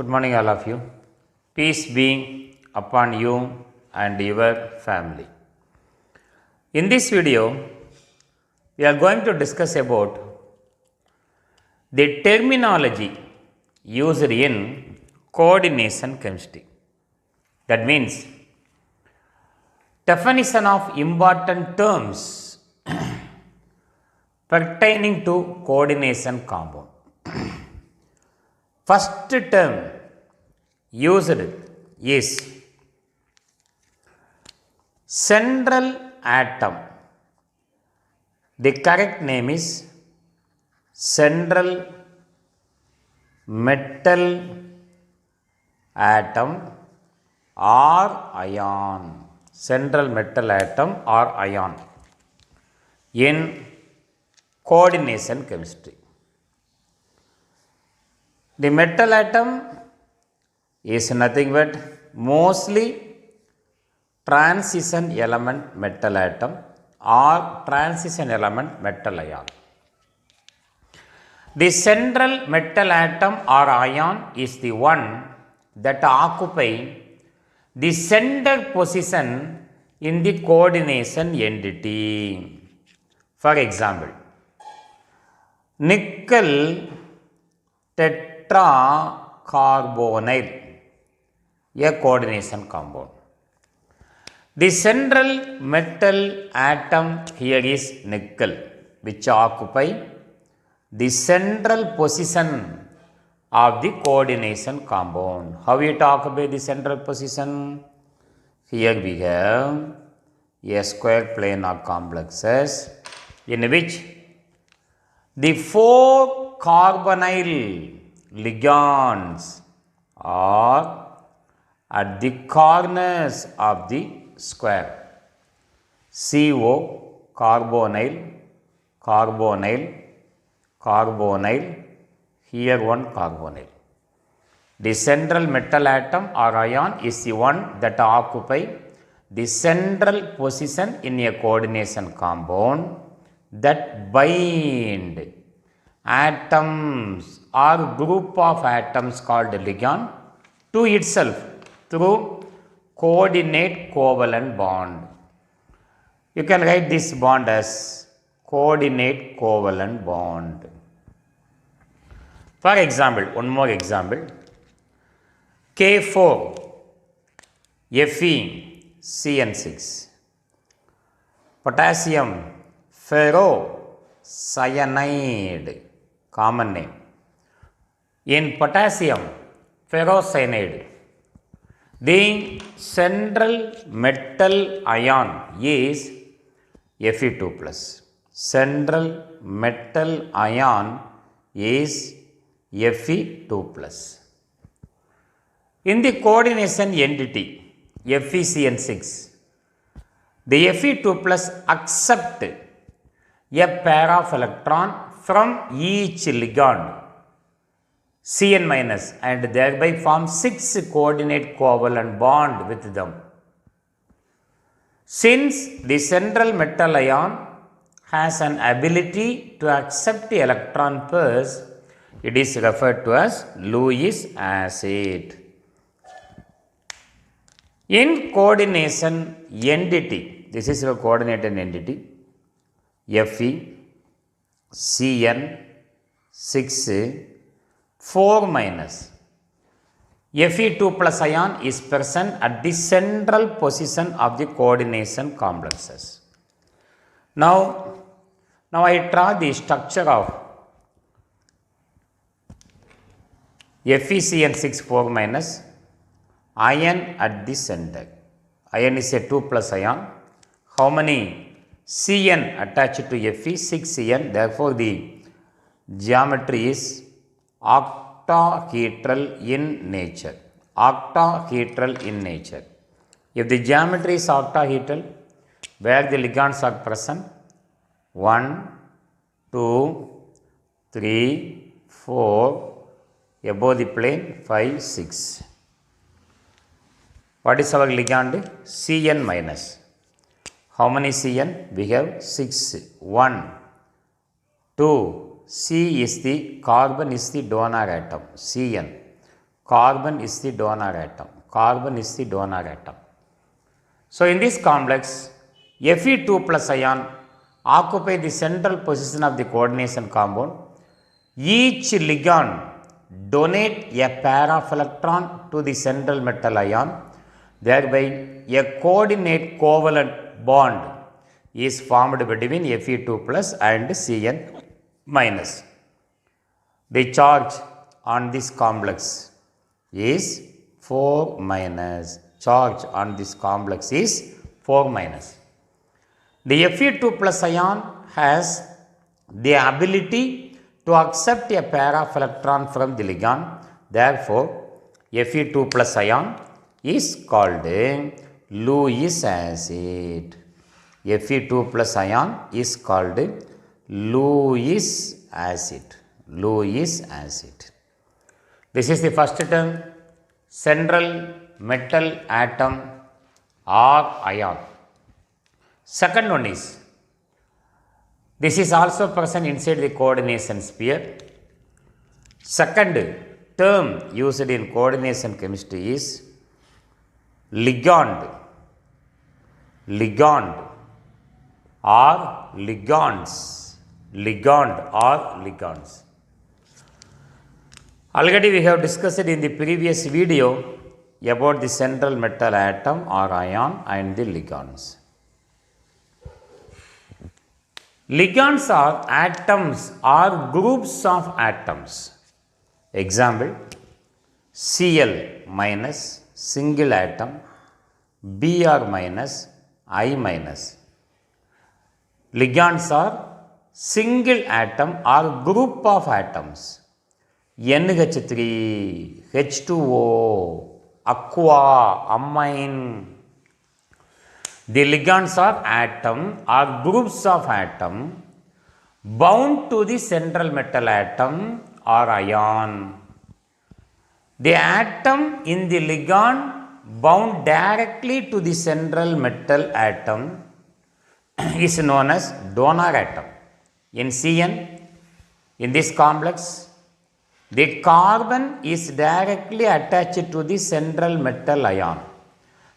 Good morning, all of you. Peace be upon you and your family. In this video, we are going to discuss about the terminology used in coordination chemistry. That means definition of important terms pertaining to coordination compound. First term used is central atom. The correct name is central metal atom or ion. Central metal atom or ion in coordination chemistry. The metal atom is nothing but mostly transition element metal atom or transition element metal ion. The central metal atom or ion is the one that occupy the center position in the coordination entity. For example, nickel tetracarbonyl, a coordination compound. The central metal atom here is nickel, which occupy the central position of the coordination compound. How it occupy the central position? Here we have a square plane of complexes in which the four carbonyl ligands are at the corners of the square. CO, carbonyl, carbonyl, carbonyl, here one carbonyl. The central metal atom or ion is the one that occupy the central position in a coordination compound that bind atoms or group of atoms called ligand to itself through coordinate covalent bond. You can write this bond as coordinate covalent bond. For example, one more example, K4 FeCN6, potassium ferrocyanide, common name. In potassium ferrocyanide, the central metal ion is Fe2 plus. Central metal ion is Fe2 plus. In the coordination entity FeCN6, the Fe2 plus accept a pair of electron from each ligand Cn minus and thereby form 6 coordinate covalent bond with them. Since the central metal ion has an ability to accept the electron pairs, it is referred to as Lewis acid. In coordination entity, this is your coordinated entity, Fe, Cn, 6, 4 minus. Fe2 plus ion is present at the central position of the coordination complexes. Now I draw the structure of FeCN6 4 minus, ion at the center. Ion is a 2 plus ion. How many Cn attached to Fe? 6 Cn. Therefore, the geometry is octahedral in nature. Octahedral in nature. If the geometry is octahedral, where the ligands are present? 1, 2, 3, 4, above the plane 5, 6. What is our ligand? Cn minus. How many Cn? We have 6. 1, 2, C is the carbon is the donor atom, Cn. Carbon is the donor atom. Carbon is the donor atom. So in this complex, Fe2 plus ion occupy the central position of the coordination compound. Each ligand donate a pair of electron to the central metal ion. Thereby, a coordinate covalent bond is formed between Fe2 plus and Cn minus. The charge on this complex is 4 minus. Charge on this complex is 4 minus. The Fe2 plus ion has the ability to accept a pair of electron from the ligand. Therefore, Fe2 plus ion is called Lewis acid. Fe2 plus ion is called Lewis acid. Lewis acid. This is the first term, central metal atom or ion. Second one is, this is also present inside the coordination sphere. Second term used in coordination chemistry is ligand. Ligand or ligands. Ligand or ligands. Already we have discussed in the previous video about the central metal atom or ion and the ligands. Ligands are atoms or groups of atoms. Example, Cl minus single atom, Br minus, I minus. Ligands are single atom or group of atoms. NH3, H2O, aqua, amine. The ligands are atom or groups of atom bound to the central metal atom or ion. The atom in the ligand bound directly to the central metal atom is known as donor atom. In Cn, in this complex, the carbon is directly attached to the central metal ion.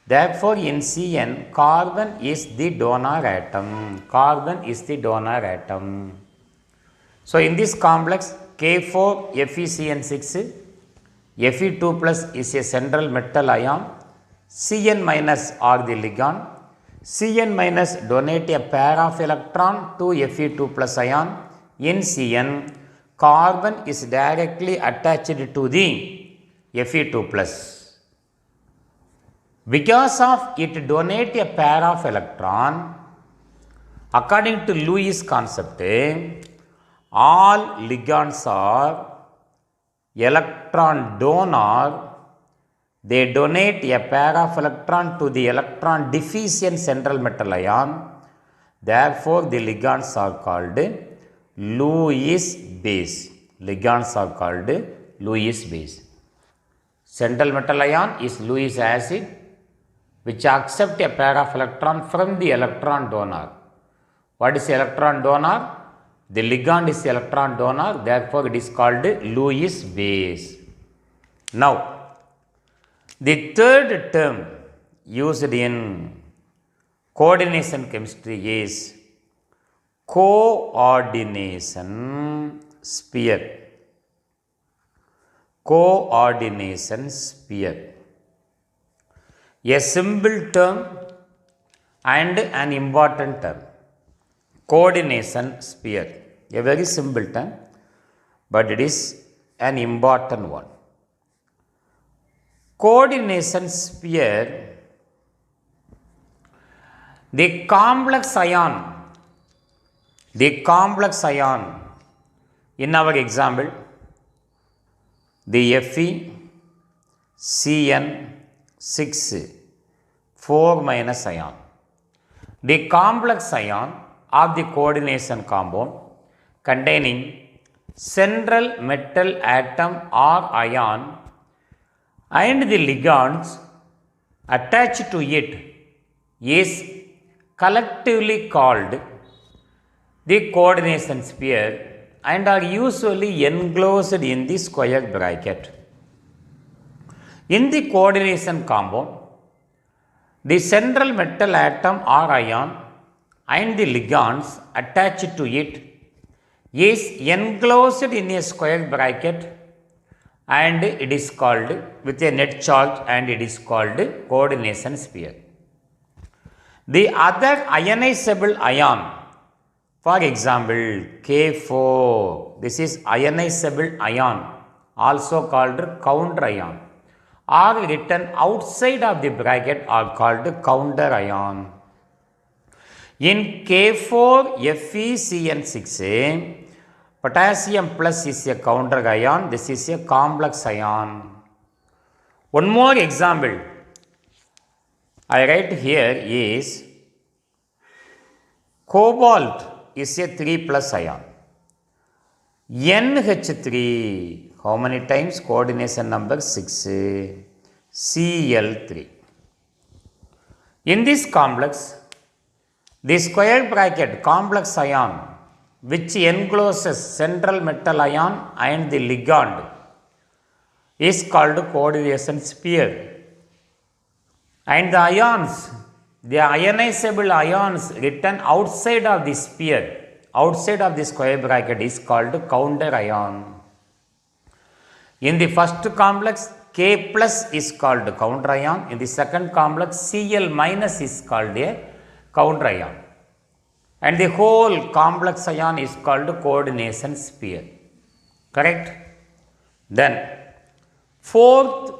Therefore, in Cn, carbon is the donor atom. Carbon is the donor atom. So, in this complex, K4 FeCN6, Fe2 plus is a central metal ion, Cn minus are the ligand. Cn minus donate a pair of electron to Fe2 plus ion. In Cn, carbon is directly attached to the Fe2 plus. Because of it donate a pair of electron, according to Lewis concept, all ligands are electron donor. They donate a pair of electron to the electron deficient central metal ion. Therefore, the ligands are called Lewis base. Ligands are called Lewis base. Central metal ion is Lewis acid, which accept a pair of electron from the electron donor. What is electron donor? The ligand is electron donor, therefore it is called Lewis base. Now, the third term used in coordination chemistry is coordination sphere. Coordination sphere. A simple term and an important term. Coordination sphere. A very simple term, but it is an important one. Coordination sphere, the complex ion in our example, the Fe, Cn, 6, 4 minus ion. The complex ion of the coordination compound containing central metal atom or ion and the ligands attached to it is collectively called the coordination sphere and are usually enclosed in the square bracket. In the coordination compound, the central metal atom or ion and the ligands attached to it is enclosed in a square bracket and it is called with a net charge and it is called coordination sphere. The other ionizable ion, for example K4, this is ionizable ion also called counter ion, are written outside of the bracket are called counter ion. In K4 FeCN6, potassium plus is a counter ion, this is a complex ion. One more example I write here is cobalt is a 3 plus ion. NH3, how many times? Coordination number 6, Cl3. In this complex, the square bracket complex ion which encloses central metal ion and the ligand is called coordination sphere. And the ions, the ionizable ions written outside of the sphere, outside of the square bracket is called counter ion. In the first complex, K plus is called counter ion. In the second complex, Cl minus is called a counter ion. And the whole complex ion is called coordination sphere. Correct? Then, fourth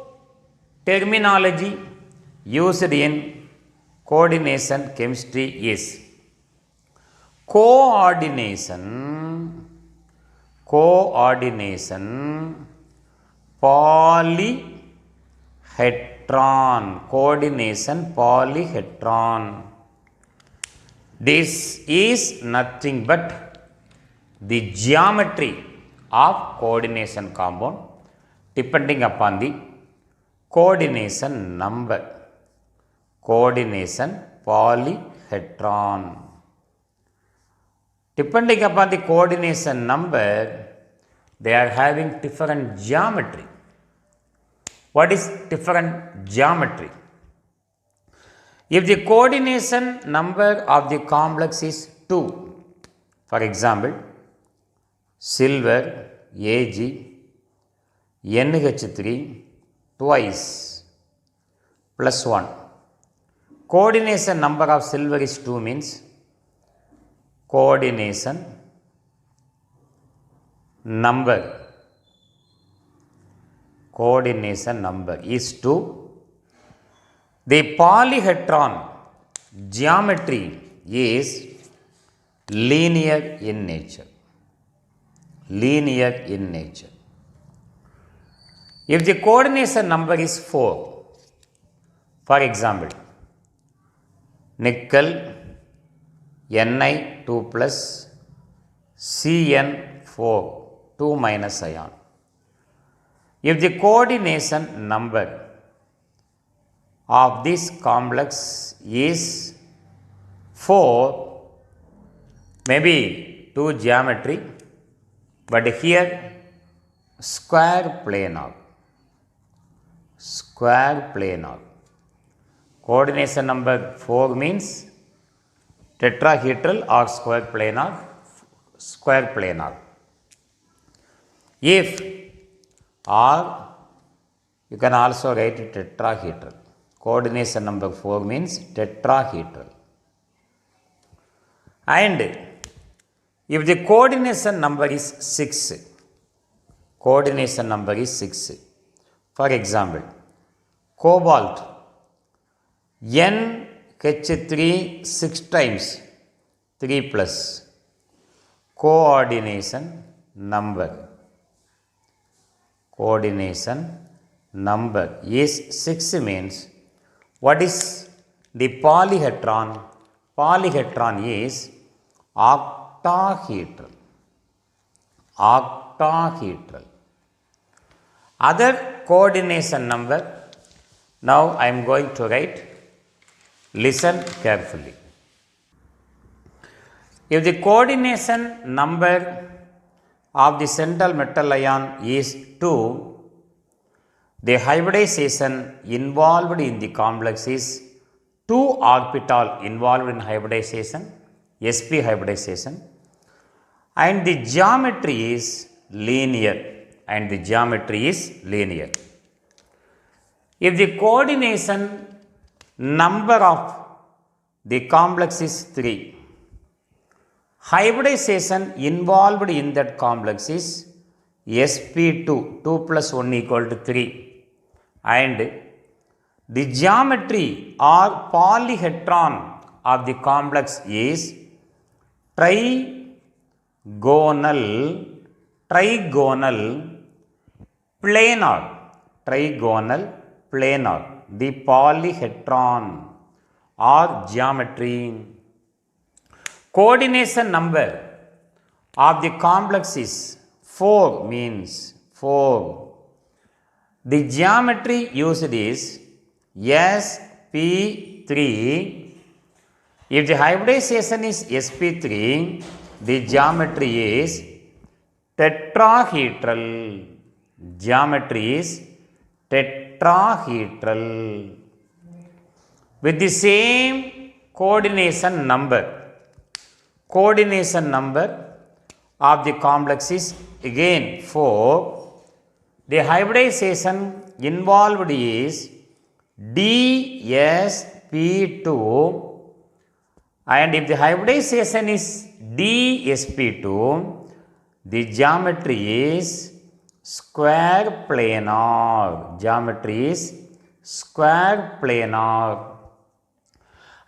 terminology used in coordination chemistry is coordination polyhedron. Coordination polyhedron. This is nothing but the geometry of coordination compound depending upon the coordination number. Coordination polyhedron. Depending upon the coordination number, they are having different geometry. What is different geometry? If the coordination number of the complex is 2, for example, silver Ag NH3 twice plus 1. Coordination number of silver is 2 means coordination number is 2. The polyhedron geometry is linear in nature. If the coordination number is 4, for example, nickel Ni2 plus Cn4 2 minus ion. If the coordination number of this complex is 4, maybe 2 geometry, but here square planar. Coordination number 4 means tetrahedral or square planar. If or you can also write tetrahedral. Coordination number 4 means tetrahedral. And if the coordination number is 6, for example, cobalt NH3 6 times 3 plus coordination number is 6 means what is the polyhedron? Polyhedron is octahedral. Other coordination number, now I am going to write, listen carefully. If the coordination number of the central metal ion is 2, the hybridization involved in the complex is 2 orbital involved in hybridization, sp hybridization, and the geometry is linear, If the coordination number of the complex is 3, hybridization involved in that complex is sp2, 2 plus 1 equal to 3, and the geometry or polyhedron of the complex is trigonal planar, the polyhedron or geometry. Coordination number of the complex is 4, means 4. The geometry used is sp3. If the hybridization is sp3, the geometry is tetrahedral. With the same coordination number of the complex is again 4. The hybridization involved is dsp2, and if the hybridization is dsp2, the geometry is square planar.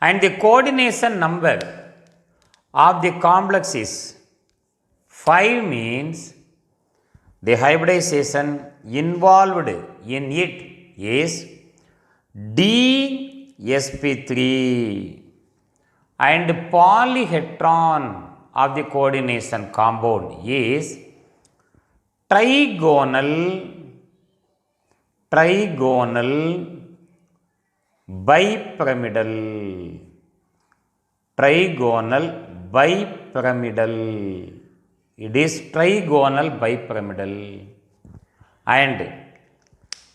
And the coordination number of the complex is 5, means the hybridization involved in it is dsp3, and polyhedron of the coordination compound is trigonal bipyramidal. It is trigonal bipyramidal. And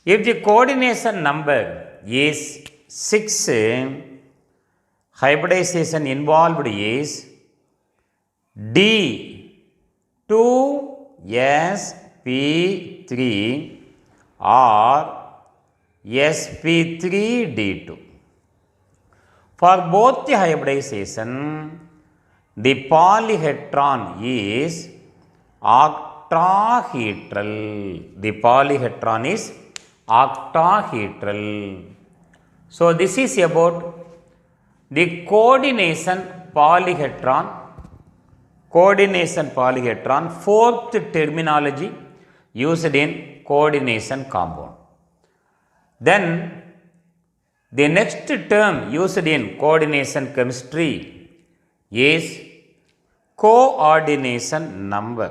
if the coordination number is 6, hybridization involved is d2sp3 or sp3d2. For both the hybridization, the polyhedron is octahedral. So this is about the coordination polyhedron, fourth terminology used in coordination compound. Then the next term used in coordination chemistry is coordination number.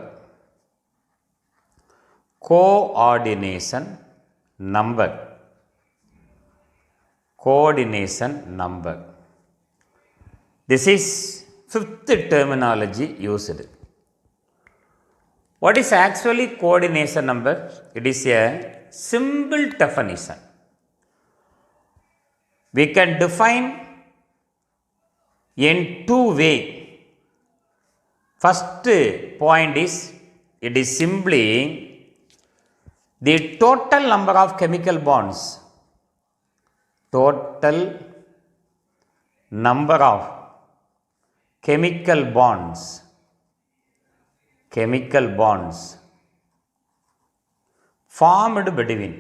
This is fifth terminology used. What is actually coordination number? It is a simple definition. We can define in 2 ways. First point is, it is simply the total number of chemical bonds. Chemical bonds formed between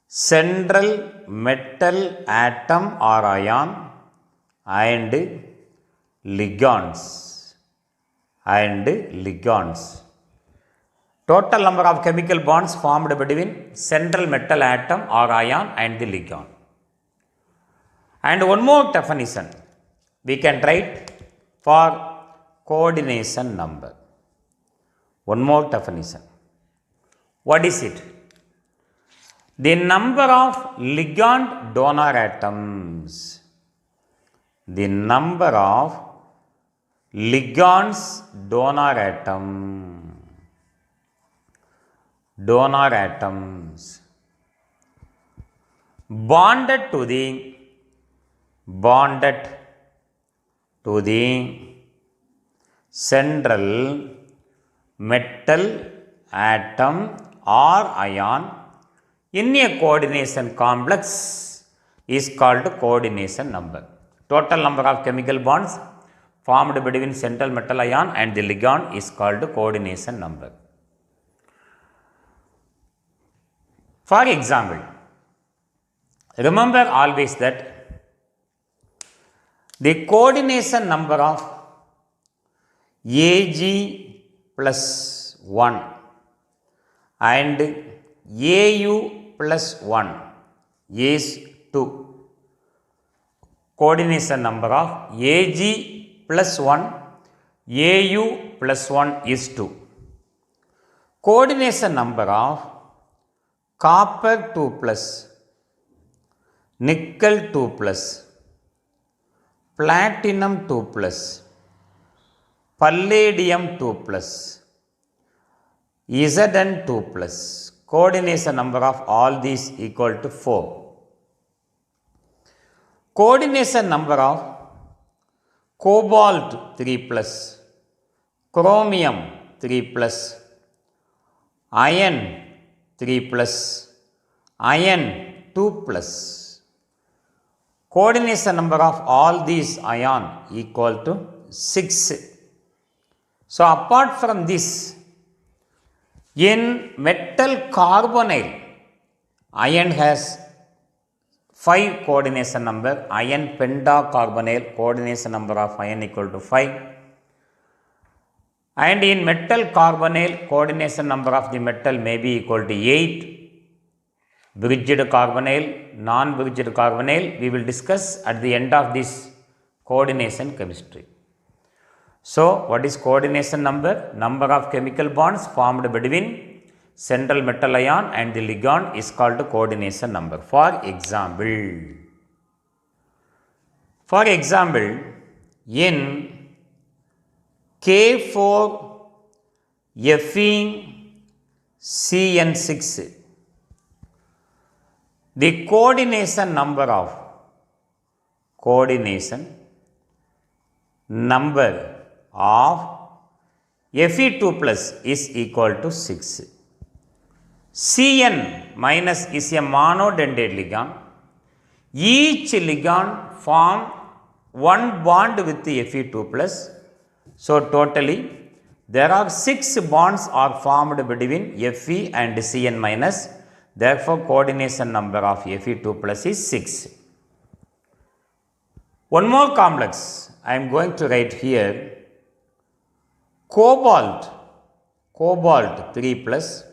central metal atom or ion and ligands. Total number of chemical bonds formed between central metal atom or ion and the ligand. And one more definition we can write for coordination number. One more definition. What is it? The number of ligand donor atoms. The number of Ligand's donor atom. Donor atoms bonded to the central metal atom or ion in a coordination complex is called coordination number. Total number of chemical bonds formed between central metal ion and the ligand is called coordination number. For example, remember always that the coordination number of Ag plus 1 and Au plus 1 is 2. Coordination number of Ag plus 1, Au plus 1 is 2. Coordination number of copper 2 plus, nickel 2 plus, platinum 2 plus, palladium 2 plus, Zn 2 plus. Coordination number of all these equal to 4. Coordination number of cobalt 3 plus, chromium 3 plus, iron 3 plus, iron 2 plus. Coordination number of all these ion equal to 6. So apart from this, in metal carbonyl, iron has 5 coordination number. Iron pentacarbonyl coordination number of iron equal to 5. And in metal carbonyl, coordination number of the metal may be equal to 8. Bridged carbonyl, non-bridged carbonyl, we will discuss at the end of this coordination chemistry. So, what is coordination number? Number of chemical bonds formed between central metal ion and the ligand is called coordination number. For example, in K4FeCN6, the coordination number of Fe2 plus is equal to 6. Cn minus is a monodentate ligand. Each ligand form one bond with the Fe2 plus. So totally there are 6 bonds are formed between Fe and Cn minus. Therefore coordination number of Fe2 plus is 6. One more complex I am going to write here. Cobalt 3 plus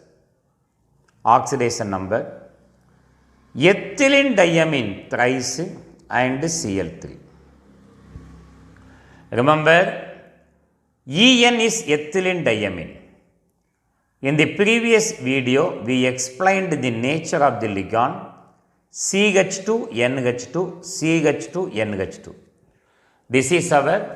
oxidation number, ethylene diamine thrice and Cl3. Remember, En is ethylene diamine. In the previous video, we explained the nature of the ligand CH2, NH2, CH2, NH2. This is our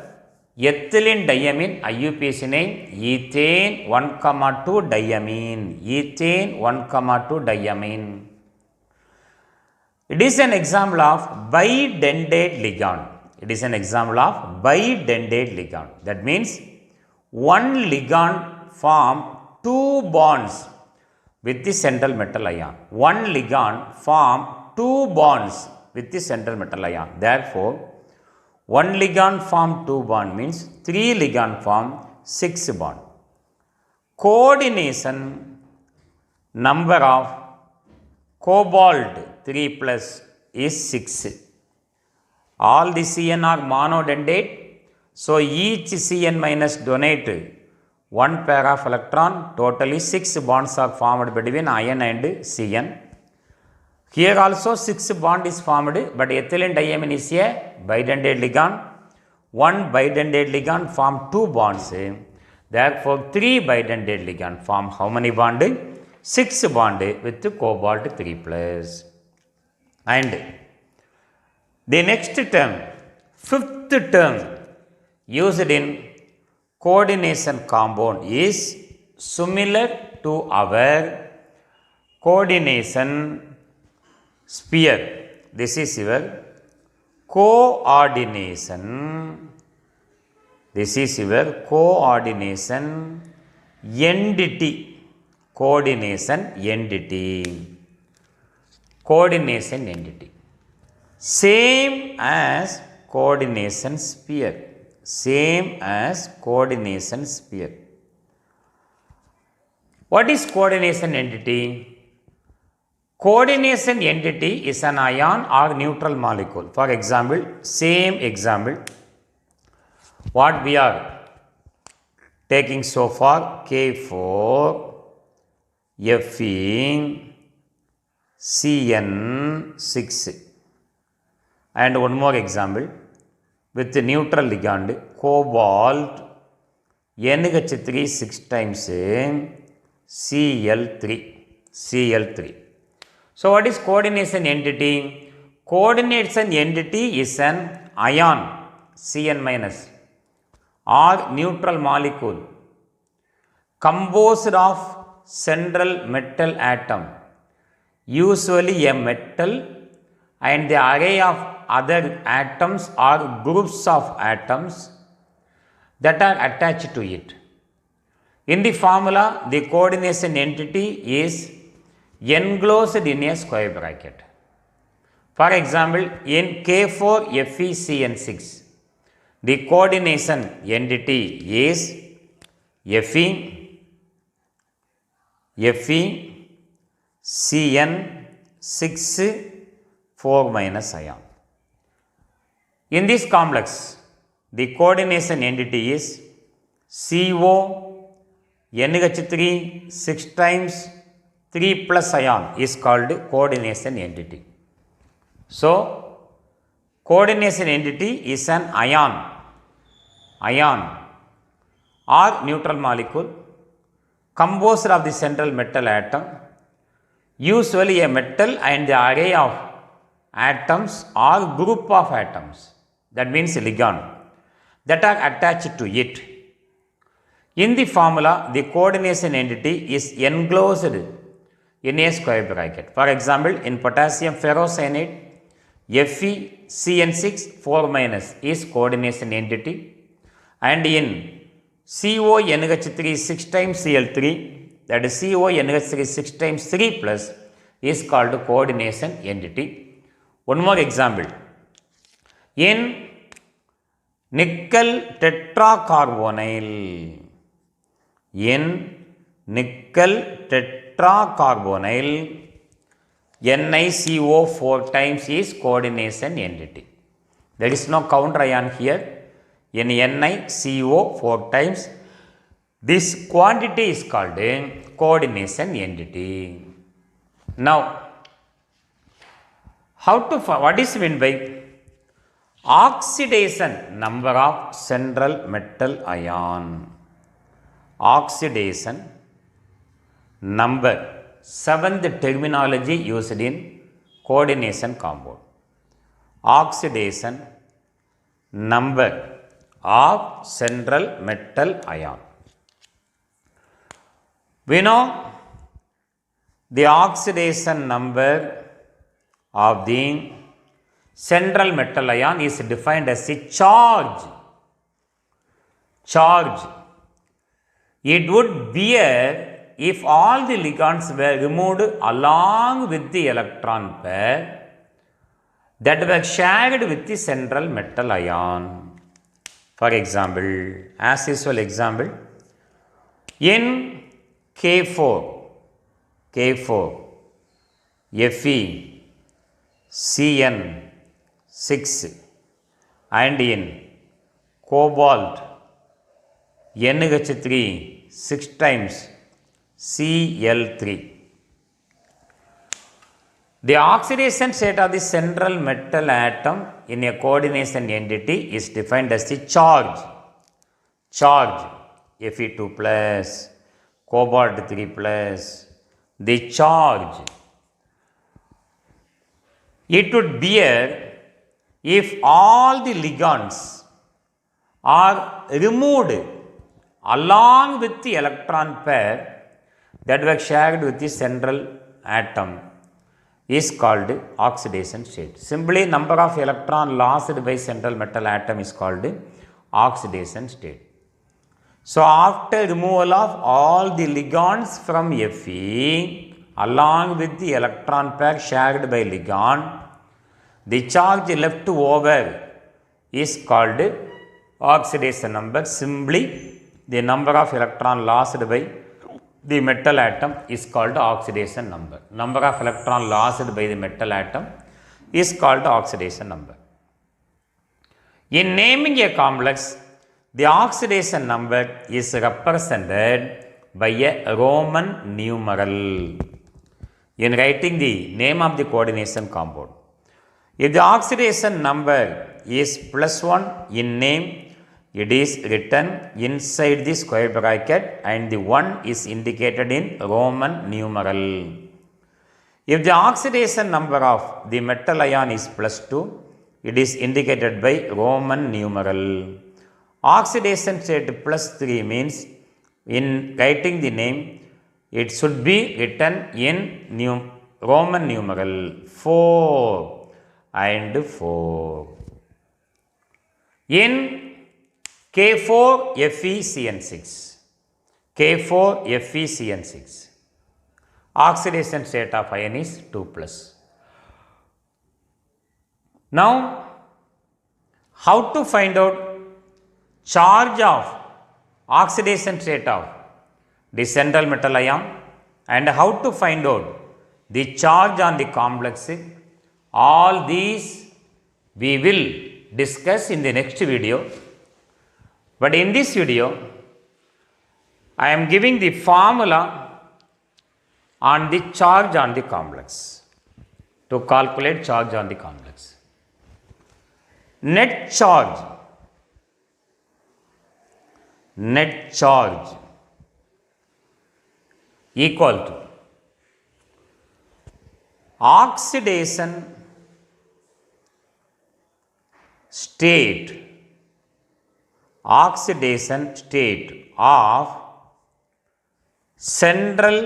ethylene diamine, IUPAC name ethane 1,2 diamine. Ethane 1,2 diamine. It is an example of bidentate ligand. That means one ligand form 2 bonds with the central metal ion. One ligand form 2 bonds with the central metal ion. Therefore, one ligand form 2 bond means 3 ligand form 6 bond. Coordination number of cobalt 3 plus is 6. All the Cn are monodentate. So each Cn minus donate 1 pair of electron. Totally 6 bonds are formed between iron and Cn. Here also 6 bond is formed, but ethylene diamine is a bidentate ligand. One bidentate ligand form 2 bonds. Therefore, 3 bidentate ligand form how many bond? 6 bond with cobalt 3 plus. And the next term, 5th term used in coordination compound is similar to our coordination sphere. This is your coordination. This is your coordination entity. Coordination entity. Coordination entity. Same as coordination sphere. Same as coordination sphere. What is coordination entity? Coordination entity is an ion or neutral molecule. For example, same example, what we are taking so far, K4, Fe, Cn6. And one more example, with the neutral ligand, cobalt, NH3 6 times Cl3. So, what is coordination entity? Coordination entity is an ion, Cn minus, or neutral molecule composed of central metal atom, usually a metal, and the array of other atoms or groups of atoms that are attached to it. In the formula, the coordination entity is enclosed in a square bracket. For example, in K4FeCN6, the coordination entity is FeCN6 4 minus ion. In this complex, the coordination entity is CO NH3 6 times 3 plus ion is called coordination entity. So, coordination entity is an ion or neutral molecule composed of the central metal atom, usually a metal and the array of atoms or group of atoms, that means ligand, that are attached to it. In the formula, the coordination entity is enclosed in a square bracket. For example, in potassium ferrocyanide, FeCN6 4 minus is coordination entity, and in CONH3 6 times Cl3, that is CONH3 6 times 3 plus, is called coordination entity. One more example, in nickel tetracarbonyl, NiCO 4 times is coordination entity. There is no counter ion here. In NiCO 4 times, this quantity is called a coordination entity. Now, what is meant by oxidation number of central metal ion? Oxidation number, seventh terminology used in coordination compound. Oxidation number of central metal ion. We know the oxidation number of the central metal ion is defined as a charge. It would bear if all the ligands were removed along with the electron pair that were shared with the central metal ion. For example, as usual example, in K4 FeCN6 and in cobalt NH3 6 times Cl3. The oxidation state of the central metal atom in a coordination entity is defined as the charge. Fe2 plus, cobalt 3 plus, the charge. It would bear if all the ligands are removed along with the electron pair that were shared with the central atom is called oxidation state. Simply number of electron lost by central metal atom is called oxidation state. So after removal of all the ligands from Fe along with the electron pair shared by ligand, the charge left over is called oxidation number. Simply the number of electron lost by the metal atom is called oxidation number. Number of electron lost by the metal atom is called oxidation number. In naming a complex, the oxidation number is represented by a Roman numeral in writing the name of the coordination compound. If the oxidation number is +1 in name, it is written inside the square bracket and the 1 is indicated in Roman numeral. If the oxidation number of the metal ion is +2, it is indicated by Roman numeral. Oxidation state +3 means in writing the name, it should be written in Roman numeral 4 and 4. In K4FeCN6, K4FeCN6, oxidation state of ion is 2+. Now, how to find out charge of oxidation state of the central metal ion and how to find out the charge on the complex? All these we will discuss in the next video. But in this video, I am giving the formula on the charge on the complex to calculate charge on the complex. Net charge equal to oxidation state of central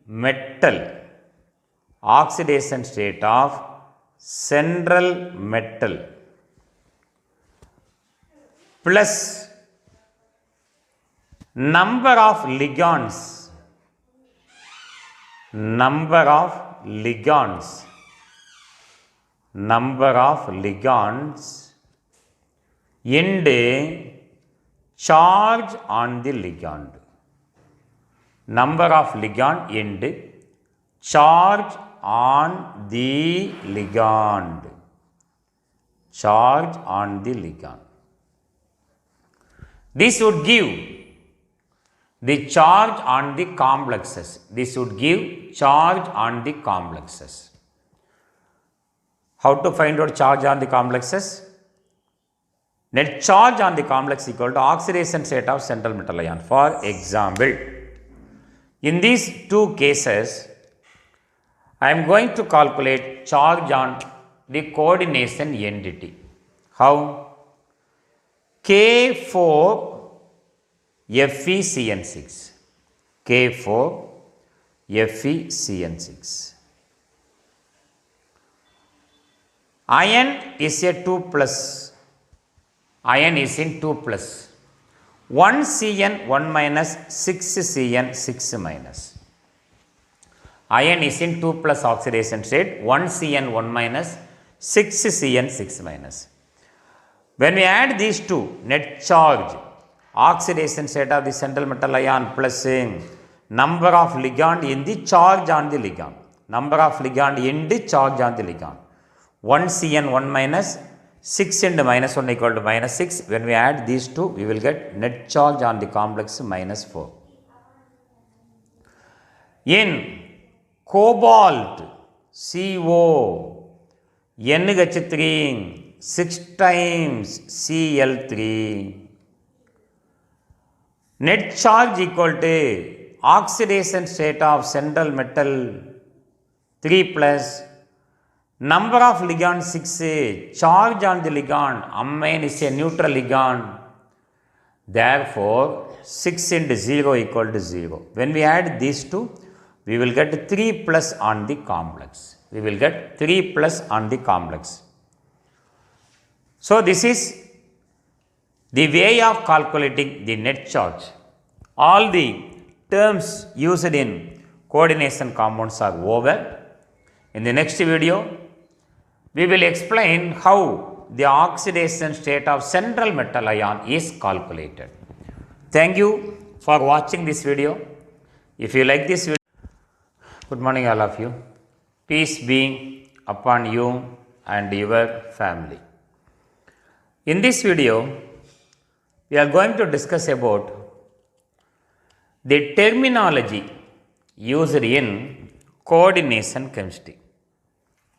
metal, oxidation state of central metal plus number of ligands into charge on the ligand. Number of ligand into charge on the ligand. Charge on the ligand. This would give the charge on the complexes. This would give charge on the complexes. How to find out charge on the complexes? Net charge on the complex equal to oxidation state of central metal ion. For example, in these two cases, I am going to calculate charge on the coordination entity. How? K4FeCN6. K4FeCN6. Iron is a 2+. Iron is in 2+. 1Cn 1 minus 6Cn 6 minus. Iron is in 2+ oxidation state, 1Cn 1 minus 6Cn 6 minus. When we add these two, net charge, oxidation state of the central metal ion plus number of ligand in the charge on the ligand. Number of ligand in the charge on the ligand. 1Cn 1 minus 6 into minus 1 equal to minus 6. When we add these two, we will get net charge on the complex -4. In cobalt, CO, NH3, 6 times Cl3. Net charge equal to oxidation state of central metal 3+. Number of ligand 6, charge on the ligand, amine is a neutral ligand. Therefore, 6 into 0 equal to 0. When we add these two, we will get 3 plus on the complex. We will get 3 plus on the complex. So, this is the way of calculating the net charge. All the terms used in coordination compounds are over. In the next video, we will explain how the oxidation state of central metal ion is calculated. Thank you for watching this video. If you like this video, good morning all of you. Peace be upon you and your family. In this video, we are going to discuss about the terminology used in coordination chemistry.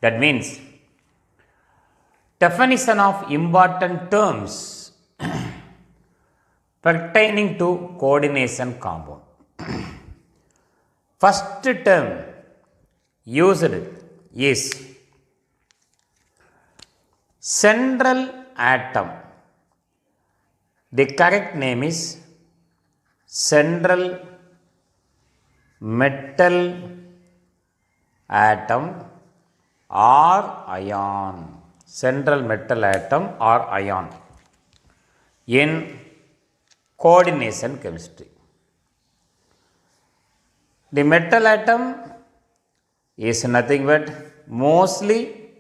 That means definition of important terms pertaining to coordination compound. First term used is central atom. The correct name is central metal atom or ion. Central metal atom or ion in coordination chemistry. The metal atom is nothing but mostly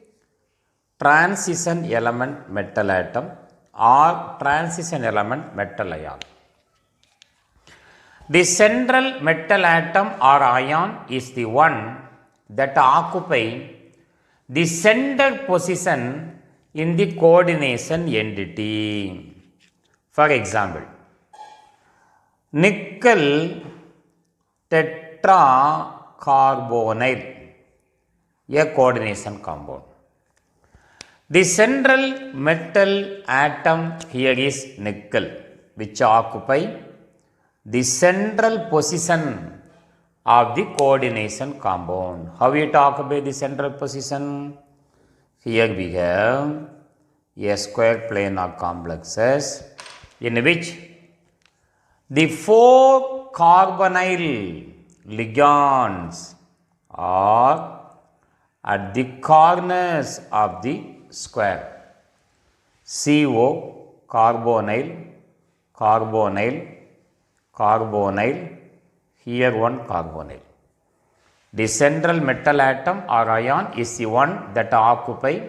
transition element metal atom or transition element metal ion. The central metal atom or ion is the one that occupy the center position in the coordination entity. For example, nickel tetracarbonyl, a coordination compound. The central metal atom here is nickel, which occupy the central position of the coordination compound. How it occupy the central position? Here we have a square plane of complexes in which the 4 carbonyl ligands are at the corners of the square. CO, carbonyl, carbonyl, carbonyl, here one carbonyl. The central metal atom or ion is the one that occupy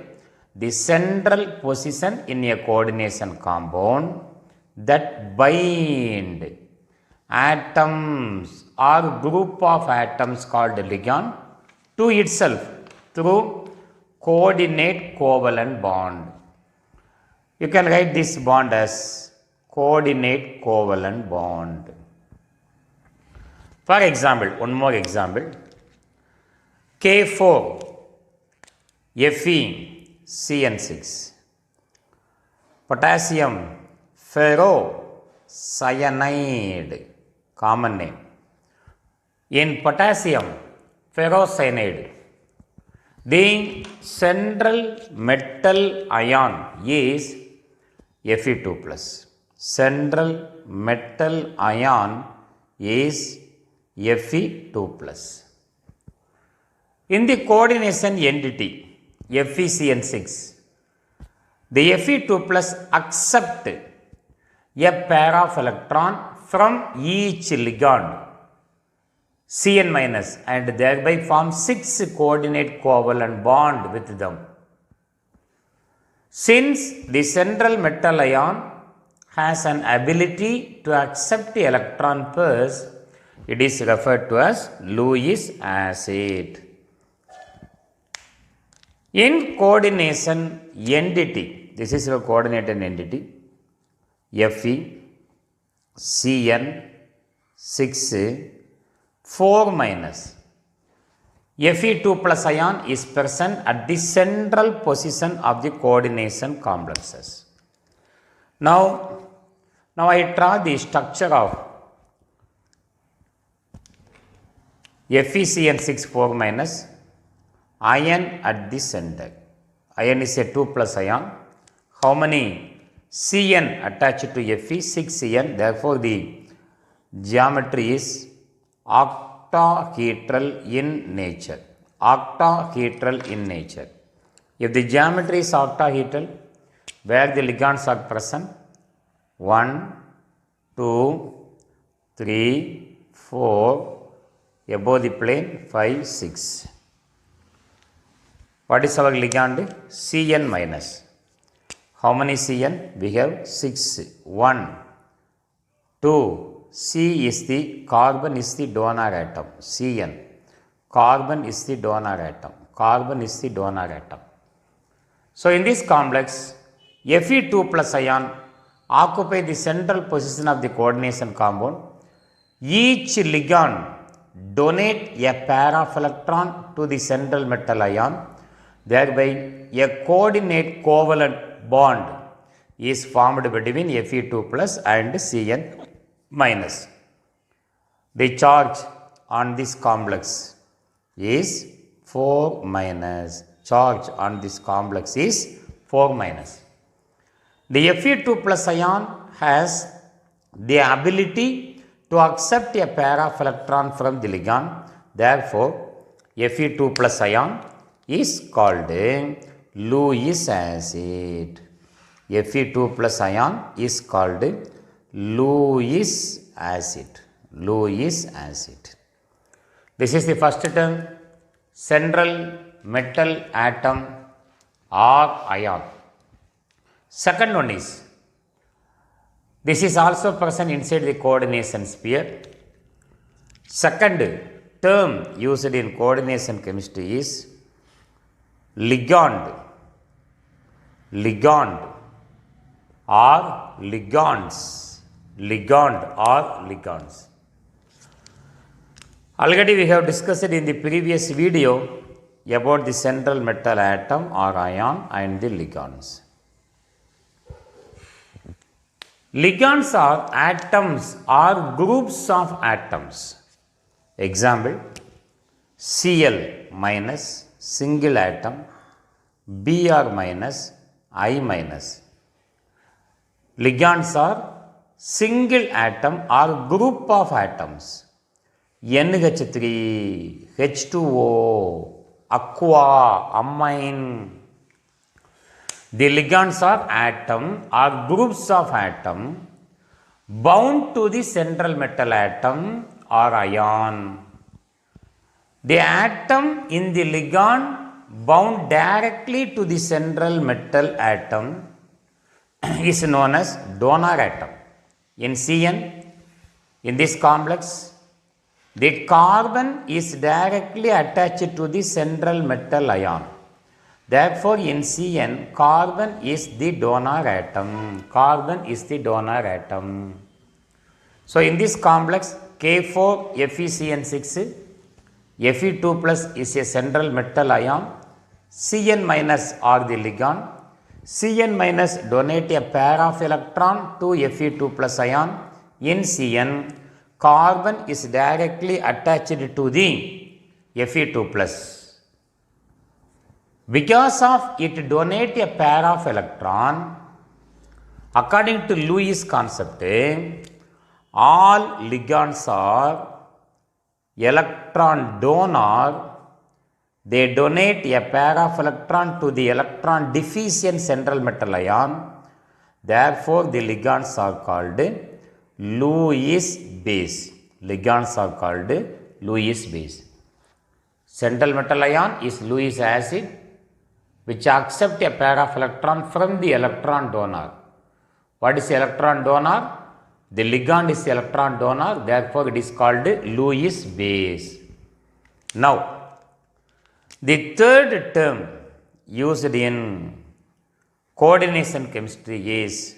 the central position in a coordination compound that bind atoms or group of atoms called ligand to itself through coordinate covalent bond. You can write this bond as coordinate covalent bond. For example, one more example, K4 FeCN6, potassium ferrocyanide, common name. In potassium ferrocyanide, the central metal ion is Fe2+. Central metal ion is Fe2+. In the coordination entity FeCN6, the Fe2+ accept a pair of electron from each ligand Cn- and thereby form 6 coordinate covalent bond with them. Since the central metal ion has an ability to accept the electron pairs, it is referred to as Lewis acid. In coordination entity, this is your coordinated entity, Fe, Cn, 6, 4-. Fe2+ ion is present at the central position of the coordination complexes. Now I draw the structure of FeCN6 4-, ion at the center. Ion is a 2+ ion. How many Cn attached to Fe, 6Cn. Therefore, the geometry is octahedral in nature. Octahedral in nature. If the geometry is octahedral, where the ligands are present, 1, 2, 3, 4, above the plane, 5, 6. What is our ligand? Cn minus. How many Cn? We have 6. 1, 2. C is the carbon is the donor atom. Cn. Carbon is the donor atom. Carbon is the donor atom. So in this complex, Fe2 plus ion occupy the central position of the coordination compound. Each ligand donate a pair of electron to the central metal ion. Thereby, a coordinate covalent bond is formed between Fe2 plus and Cn minus. The charge on this complex is 4 minus. Charge on this complex is 4 minus. The Fe2 plus ion has the ability to accept a pair of electron from the ligand. Therefore, Fe2 plus ion is called Lewis acid. Fe2 plus ion is called Lewis acid. Lewis acid. This is the first term, central metal atom or ion. Second one is, this is also present inside the coordination sphere. Second term used in coordination chemistry is ligand. Ligand or ligands. Ligand or ligands. Already we have discussed in the previous video about the central metal atom or ion and the ligands. Ligands are atoms or groups of atoms. Example, Cl minus single atom, Br minus, I minus. Ligands are single atom or group of atoms. NH3, H2O, aqua, amine. The ligands are atom or groups of atom bound to the central metal atom or ion. The atom in the ligand bound directly to the central metal atom is known as donor atom. In Cn, in this complex, the carbon is directly attached to the central metal ion. Therefore, in Cn, carbon is the donor atom. Carbon is the donor atom. So, in this complex, K4 FeCN6, Fe2 plus is a central metal ion, Cn minus are the ligand. Cn minus donate a pair of electron to Fe2 plus ion. In Cn, carbon is directly attached to the Fe2 plus. Because of it donate a pair of electron, according to Lewis concept, all ligands are electron donor. They donate a pair of electron to the electron deficient central metal ion. Therefore, the ligands are called Lewis base. Ligands are called Lewis base. Central metal ion is Lewis acid, which accept a pair of electron from the electron donor. What is electron donor? The ligand is electron donor, therefore it is called Lewis base. Now, the third term used in coordination chemistry is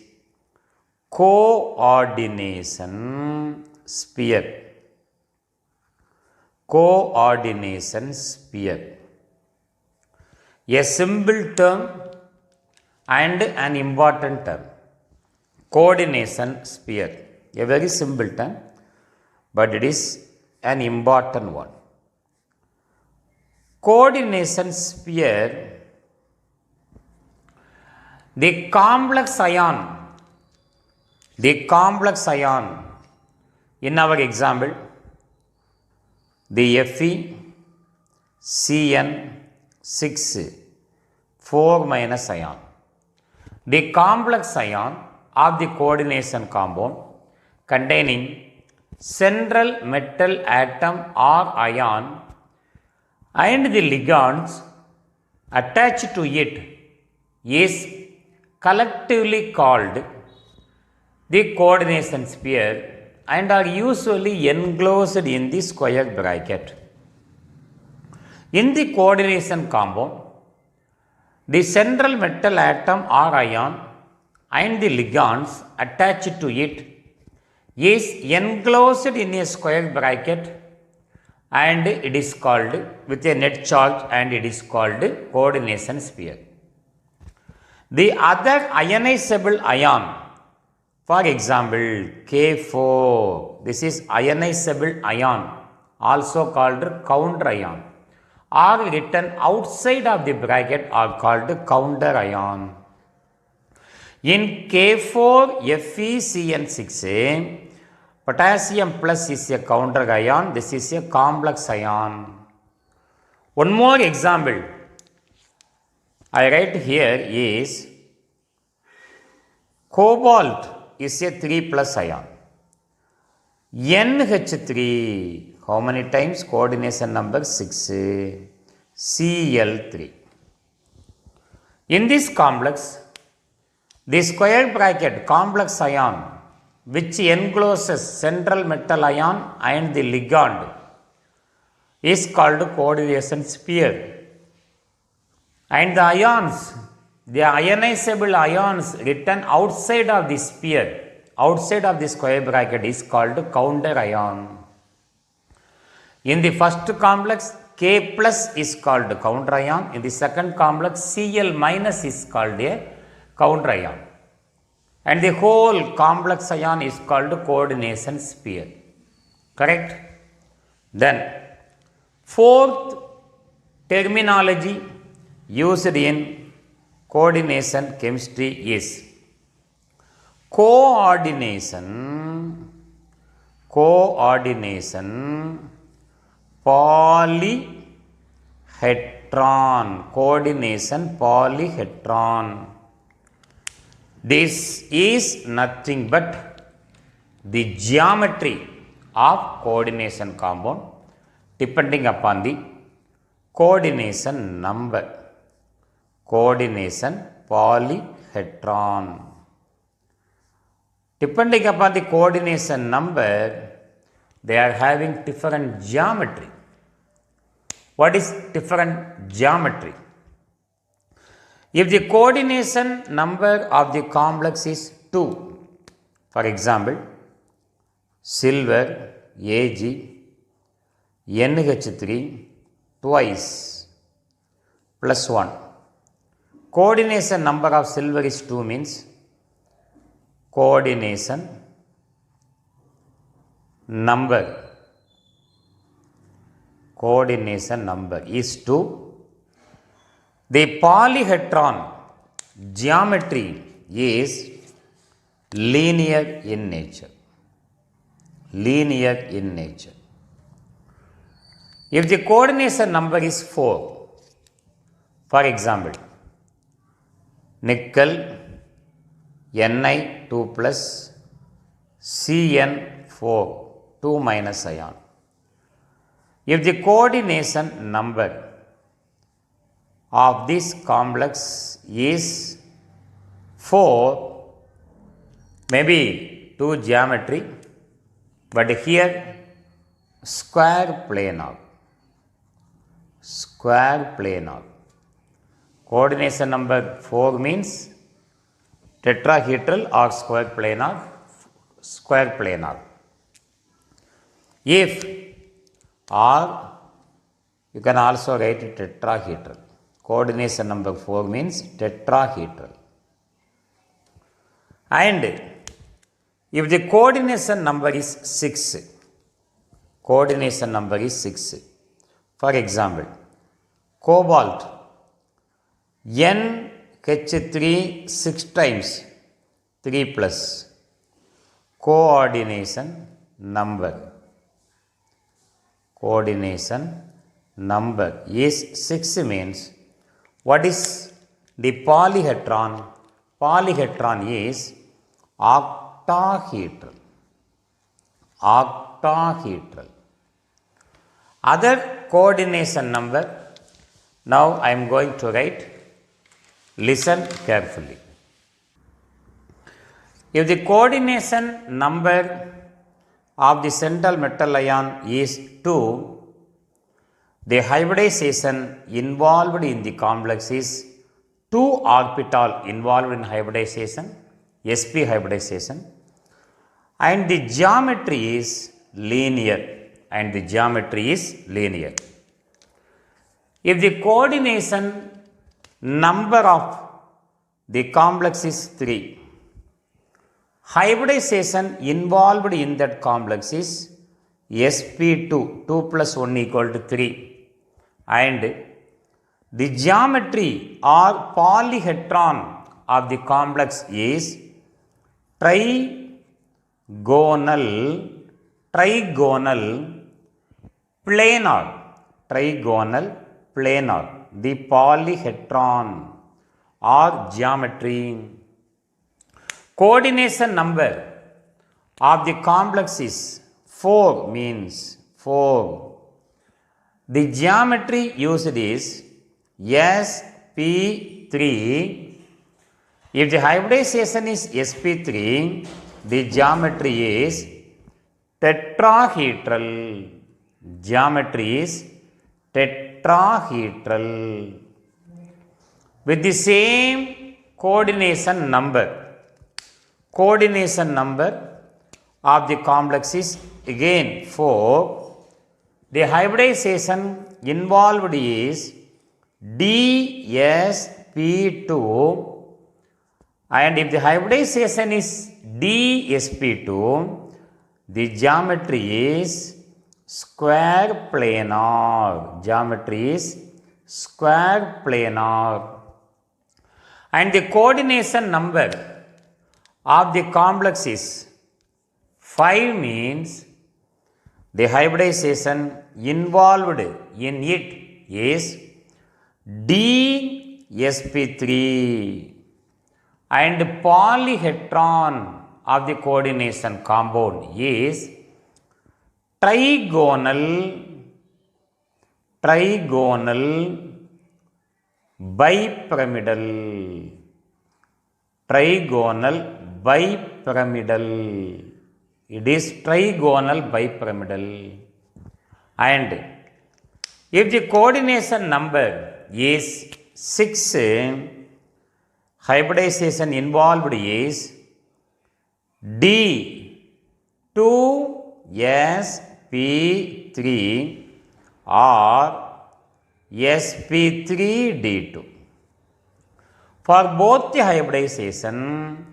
coordination sphere. Coordination sphere. A simple term and an important term. Coordination sphere. A very simple term, but it is an important one. Coordination sphere, the complex ion The complex ion, in our example, the FeCN6 4 minus ion. The complex ion of the coordination compound containing central metal atom or ion and the ligands attached to it is collectively called the coordination sphere and are usually enclosed in the square bracket. In the coordination compound, the central metal atom or ion and the ligands attached to it is enclosed in a square bracket and it is called with a net charge and it is called coordination sphere. The other ionizable ion, for example K4, this is ionizable ion also called counter ion, are written outside of the bracket are called counter ion. In K4 FeCN6, potassium plus is a counter ion, this is a complex ion. One more example I write here is cobalt is a 3 plus ion. NH3, how many times? Coordination number 6, Cl3. In this complex, the square bracket complex ion which encloses central metal ion and the ligand is called coordination sphere. And the ions, the ionizable ions written outside of the sphere, outside of the square bracket is called counter ion. In the first complex, K plus is called counter ion. In the second complex, Cl minus is called a counter ion. And the whole complex ion is called coordination sphere. Correct? Then, fourth terminology used in coordination chemistry is coordination polyhedron. Coordination polyhedron. This is nothing but the geometry of coordination compound depending upon the coordination number. Coordination polyhedron. Depending upon the coordination number, they are having different geometry. What is different geometry? If the coordination number of the complex is 2, for example, silver Ag NH3 twice plus 1. Coordination number of silver is 2 means coordination number is 2. The polyhedron geometry is linear in nature. If the coordination number is 4, for example, nickel Ni2 plus Cn4 2 minus ion. If the coordination number of this complex is 4, maybe 2 geometry, but here square planar. Coordination number 4 means tetrahedral or square planar. If or you can also write tetrahedral. Coordination number 4 means tetrahedral. And if the coordination number is 6, for example, cobalt NH3 6 times 3 plus coordination number. Coordination number is 6 means what is the polyhedron? Polyhedron is octahedral. Octahedral. Other coordination number, now I am going to write. Listen carefully. If the coordination number of the central metal ion is 2, the hybridization involved in the complex is 2 orbital involved in hybridization, sp hybridization, and the geometry is linear. If the coordination number of the complex is 3, hybridization involved in that complex is sp2, 2 plus 1 equal to 3, and the geometry or polyhedron of the complex is trigonal planar, the polyhedron or geometry. Coordination number of the complex is 4 means 4. The geometry used is sp3. If the hybridization is sp3, the geometry is tetrahedral. With the same coordination number of the complex is again 4. The hybridization involved is dsp2, and if the hybridization is dsp2, the geometry is square planar. And the coordination number of the complex is 5 means the hybridization involved in it is dsp3, and polyhedron of the coordination compound is trigonal bipyramidal. It is trigonal bipyramidal. And if the coordination number is 6, hybridization involved is D2sp3 or sp3d2. For both the hybridization,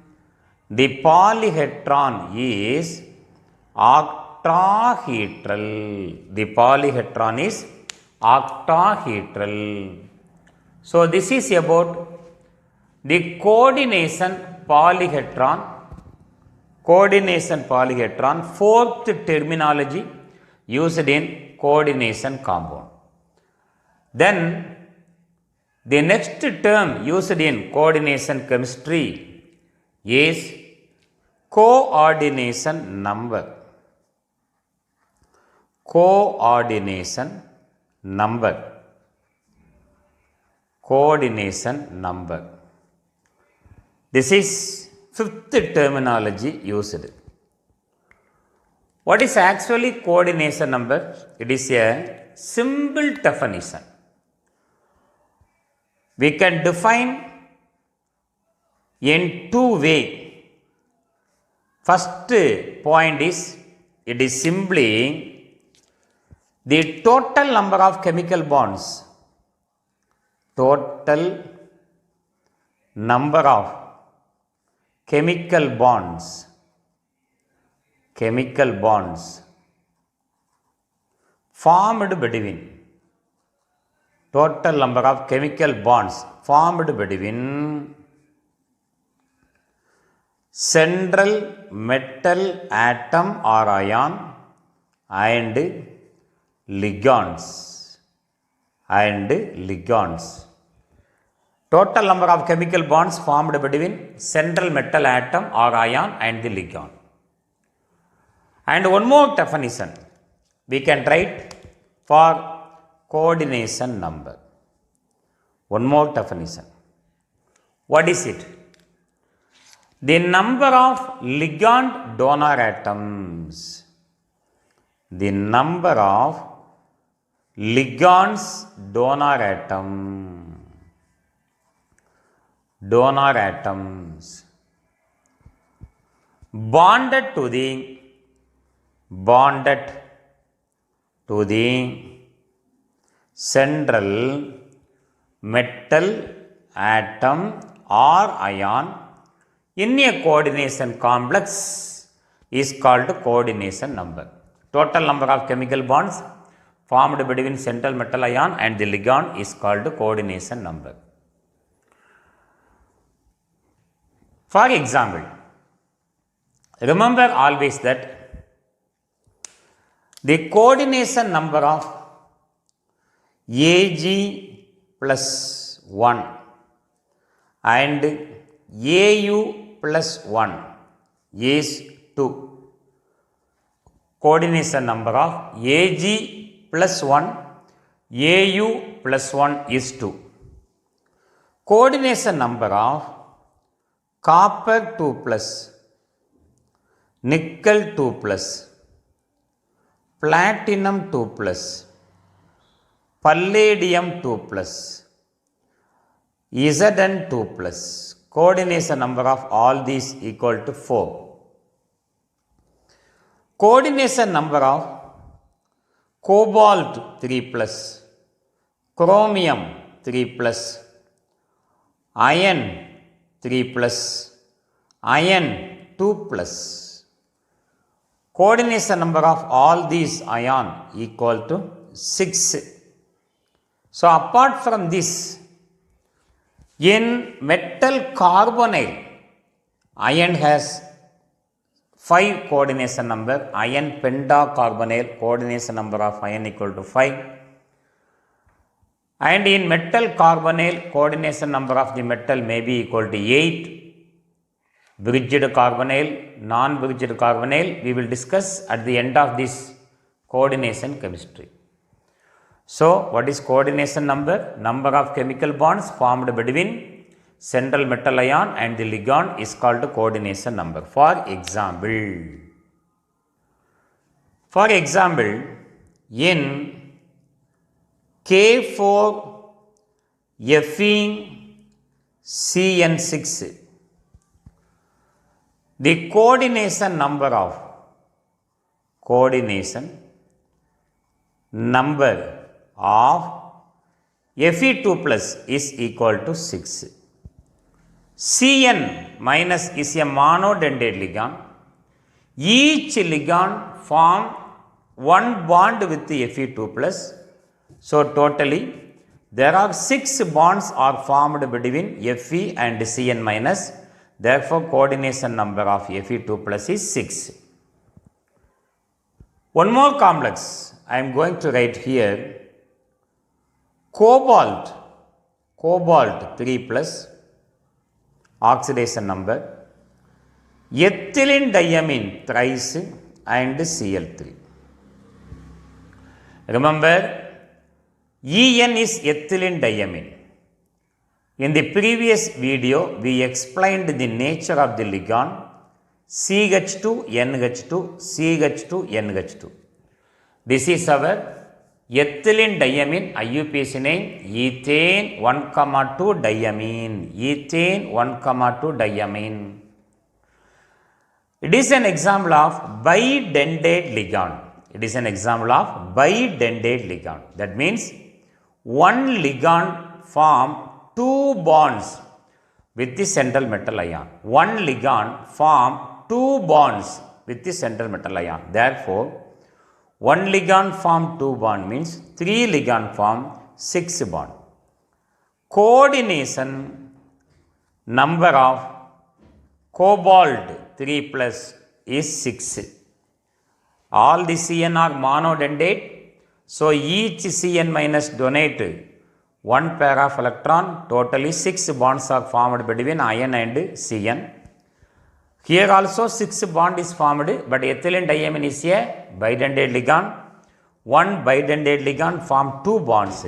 the polyhedron is octahedral. So this is about the coordination polyhedron, fourth terminology used in coordination compound. Then the next term used in coordination chemistry is coordination number. This is fifth terminology used. What is actually coordination number? It is a simple definition. We can define in two ways. First point is, it is simply the total number of chemical bonds. Total number of chemical bonds formed between central metal atom or ion and ligands. Total number of chemical bonds formed between central metal atom or ion and the ligand. And one more definition we can write for coordination number. One more definition. What is it? The number of ligand donor atoms. The number of ligands donor atoms bonded to the central metal atom or ion in a coordination complex is called coordination number. Total number of chemical bonds formed between central metal ion and the ligand is called coordination number. For example, remember always that the coordination number of Ag plus 1 and Au plus 1 is 2. Coordination number of Ag plus 1, Au plus 1 is 2. Coordination number of copper 2 plus, nickel 2 plus, platinum 2 plus, palladium 2 plus, Zn 2 plus. Coordination number of all these equal to 4. Coordination number of cobalt 3 plus, chromium 3 plus, iron 3 plus, iron 2 plus. Coordination number of all these ion equal to 6. So apart from this, in metal carbonyl, iron has 5 coordination number. Iron pentacarbonyl, coordination number of iron equal to 5. And in metal carbonyl, coordination number of the metal may be equal to 8. Bridged carbonyl, non-bridged carbonyl, we will discuss at the end of this coordination chemistry. So, what is coordination number? Number of chemical bonds formed between central metal ion and the ligand is called coordination number. For example, in K4FeCN6, the coordination number of Fe2 plus is equal to 6. Cn minus is a monodentate ligand. Each ligand form one bond with the Fe2 plus. So totally there are 6 bonds are formed between Fe and Cn minus. Therefore coordination number of Fe2 plus is 6. One more complex I am going to write here. Cobalt 3 plus, oxidation number, ethylene diamine thrice and Cl3. Remember, En is ethylene diamine. In the previous video, we explained the nature of the ligand CH2, NH2, CH2, NH2. This is our ethylene diamine, IUPAC name, ethane 1,2 diamine, ethane 1,2 diamine. It is an example of bidentate ligand. That means one ligand form 2 bonds with the central metal ion. One ligand form 2 bonds with the central metal ion. Therefore, one ligand form 2 bond means 3 ligand form 6 bond. Coordination number of cobalt 3 plus is 6. All the Cn are monodentate, so each Cn minus donate one pair of electron, totally 6 bonds are formed between iron and Cn. Here also 6 bond is formed, but ethylene diamine is a bidentate ligand. One bidentate ligand form 2 bonds.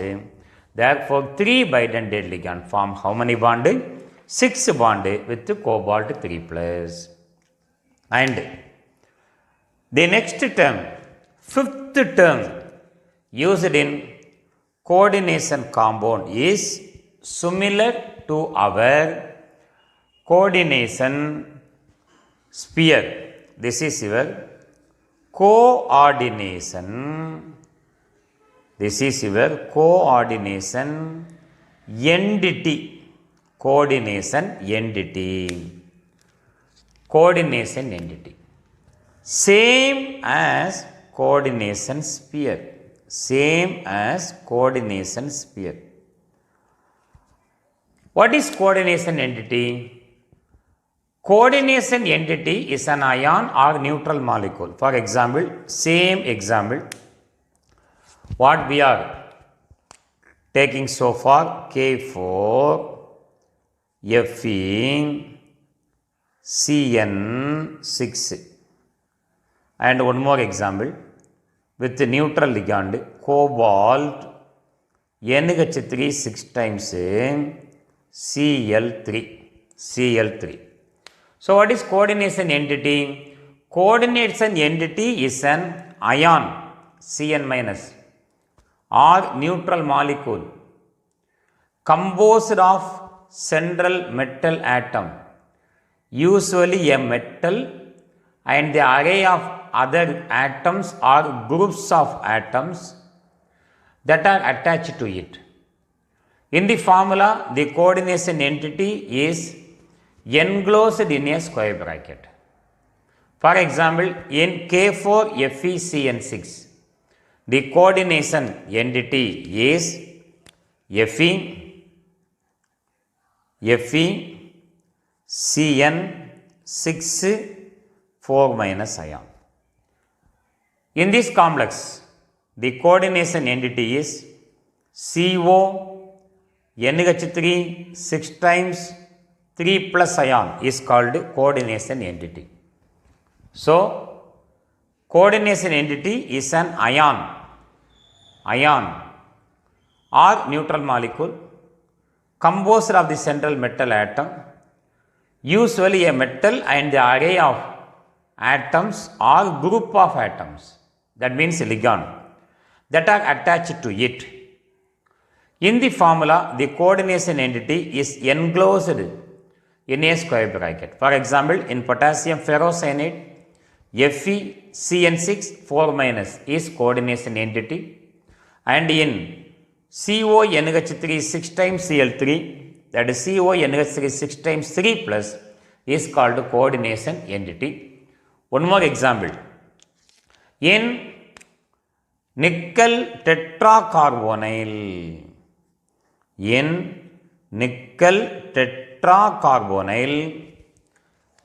Therefore, 3 bidentate ligand form how many bond? 6 bond with cobalt 3 plus. And the next term, fifth term used in coordination compound is similar to our coordination sphere. This is your coordination. This is your coordination entity. Coordination entity. Coordination entity. Same as coordination sphere. Same as coordination sphere. What is coordination entity? Coordination entity is an ion or neutral molecule. For example, same example, what we are taking so far, K4, Fe, Cn6. And one more example, with the neutral ligand, cobalt, NH3 6 times Cl3. So, what is coordination entity? Coordination entity is an ion, Cn minus, or neutral molecule composed of central metal atom, usually a metal, and the array of other atoms or groups of atoms that are attached to it. In the formula, the coordination entity is enclosed in a square bracket. For example, in K4 FeCN6, the coordination entity is FeCN6 4 minus ion. In this complex, the coordination entity is CO NH3 6 times 3 plus ion is called coordination entity. So, coordination entity is an ion or neutral molecule composed of the central metal atom, usually a metal and the array of atoms or group of atoms, that means ligand, that are attached to it. In the formula, the coordination entity is enclosed in a square bracket. For example, in potassium ferrocyanide, FeCN6 4 minus is coordination entity, and in CONH3 6 times Cl3, that is CONH3 6 times 3 plus, is called coordination entity. One more example, in nickel tetracarbonyl,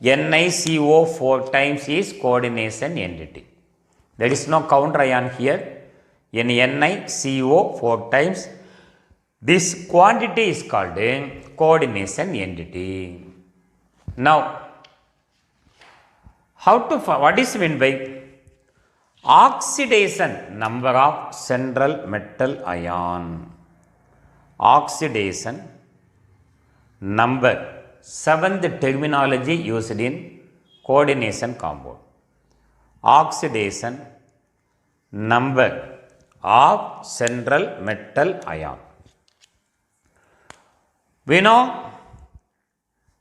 NiCO 4 times is coordination entity. There is no counter ion here. In NiCO 4 times, this quantity is called coordination entity. Now, what is meant by oxidation number of central metal ion? Oxidation number, seventh terminology used in coordination compound. Oxidation number of central metal ion. We know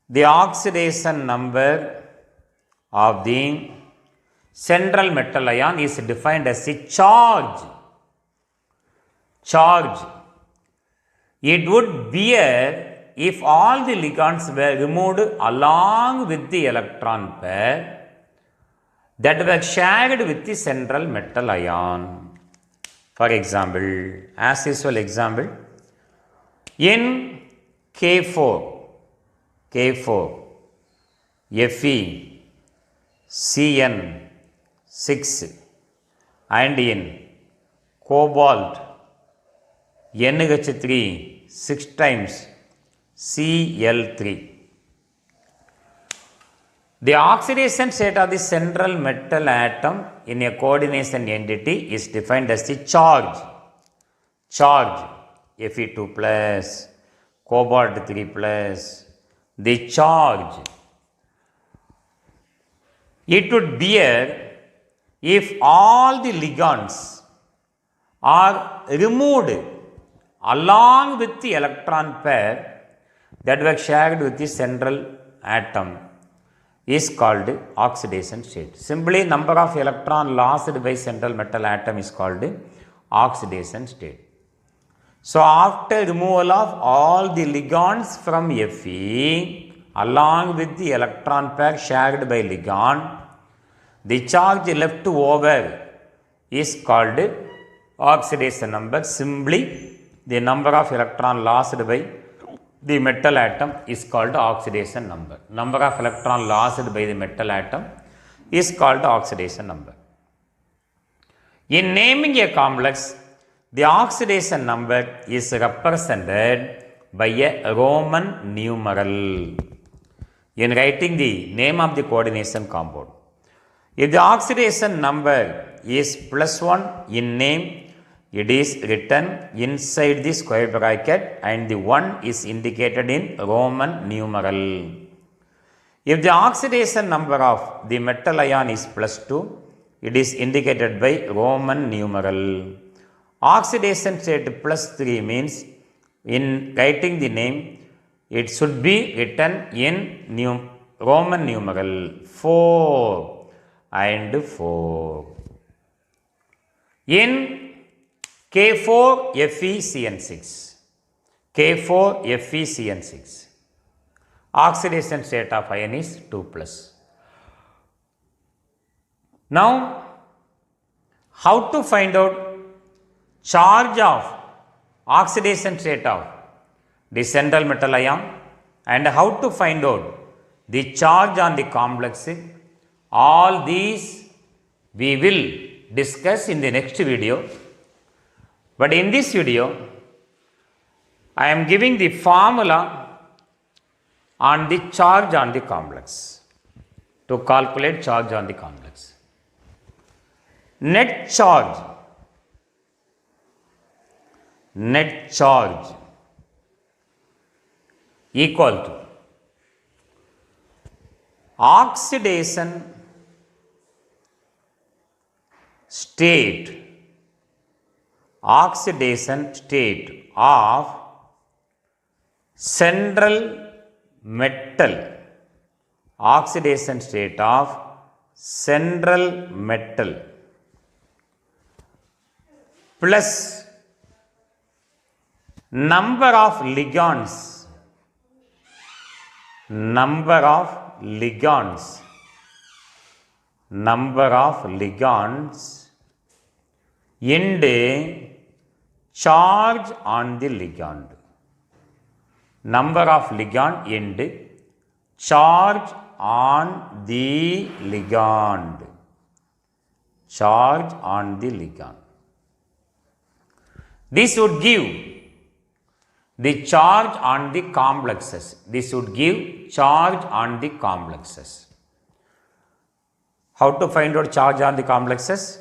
the oxidation number of the central metal ion is defined as a charge. It would bear if all the ligands were removed along with the electron pair that were shared with the central metal ion. For example, as usual example, in K4 Fe Cn6 and in cobalt NH3 6 times Cl3. The oxidation state of the central metal atom in a coordination entity is defined as the charge. Charge Fe2 plus, cobalt 3 plus, the charge. It would bear if all the ligands are removed along with the electron pair that were shared with the central atom is called oxidation state. Simply number of electron lost by central metal atom is called oxidation state. So after removal of all the ligands from Fe along with the electron pair shared by ligand, the charge left over is called oxidation number. Simply the number of electron lost by the metal atom is called oxidation number. Number of electron lost by the metal atom is called oxidation number. In naming a complex, the oxidation number is represented by a Roman numeral in writing the name of the coordination compound. If the oxidation number is +1 in name, it is written inside the square bracket and the 1 is indicated in Roman numeral. If the oxidation number of the metal ion is +2, it is indicated by Roman numeral. Oxidation state +3 means in writing the name, it should be written in Roman numeral 4 and 4. In K4FeCN6, K4FeCN6, oxidation state of ion is 2+. Now, how to find out charge of oxidation state of the central metal ion and how to find out the charge on the complex? All these we will discuss in the next video. But in this video, I am giving the formula on the charge on the complex to calculate charge on the complex. Net charge equal to oxidation state of central metal, oxidation state of central metal plus number of ligands into charge on the ligand. Number of ligand into charge on the ligand. Charge on the ligand. This would give the charge on the complexes. This would give charge on the complexes. How to find out charge on the complexes?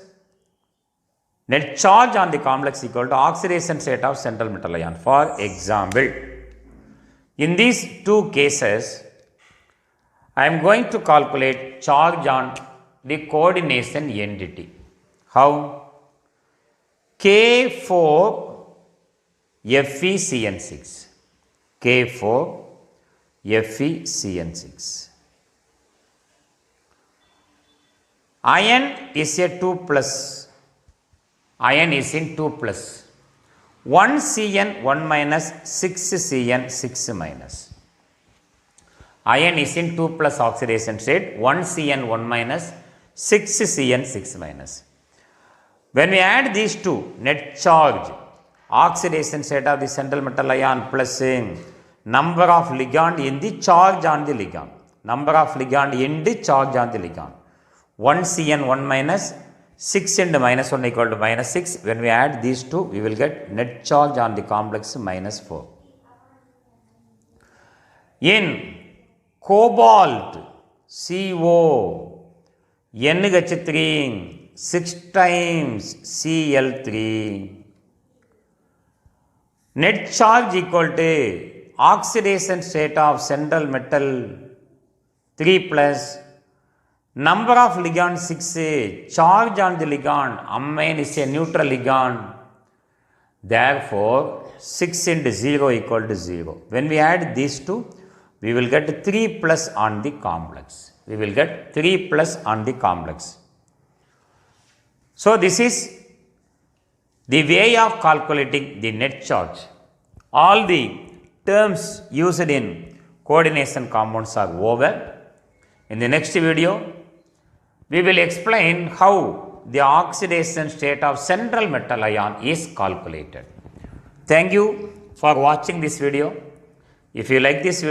Net charge on the complex equal to oxidation state of central metal ion. For example, in these two cases, I am going to calculate charge on the coordination entity. How? K4FeCN6. K4FeCN6. Iron is a 2+. Iron is in 2+. 1 Cn 1 minus 6 Cn 6 minus. Iron is in 2+ oxidation state, 1 Cn 1 minus 6 Cn 6 minus. When we add these two, net charge, oxidation state of the central metal ion plus number of ligand in the charge on the ligand. Number of ligand in the charge on the ligand. 1 Cn 1 minus 6 into minus 1 equal to minus 6. When we add these two, we will get net charge on the complex minus 4. In cobalt, CO, NH3, 6 times Cl3, net charge equal to oxidation state of central metal 3 plus number of ligand 6, charge on the ligand, amine is a neutral ligand, therefore 6 into 0 equal to 0. When we add these two, we will get 3 plus on the complex. We will get 3 plus on the complex. So this is the way of calculating the net charge. All the terms used in coordination compounds are over. In the next video, we will explain how the oxidation state of central metal ion is calculated. Thank you for watching this video. If you like this video,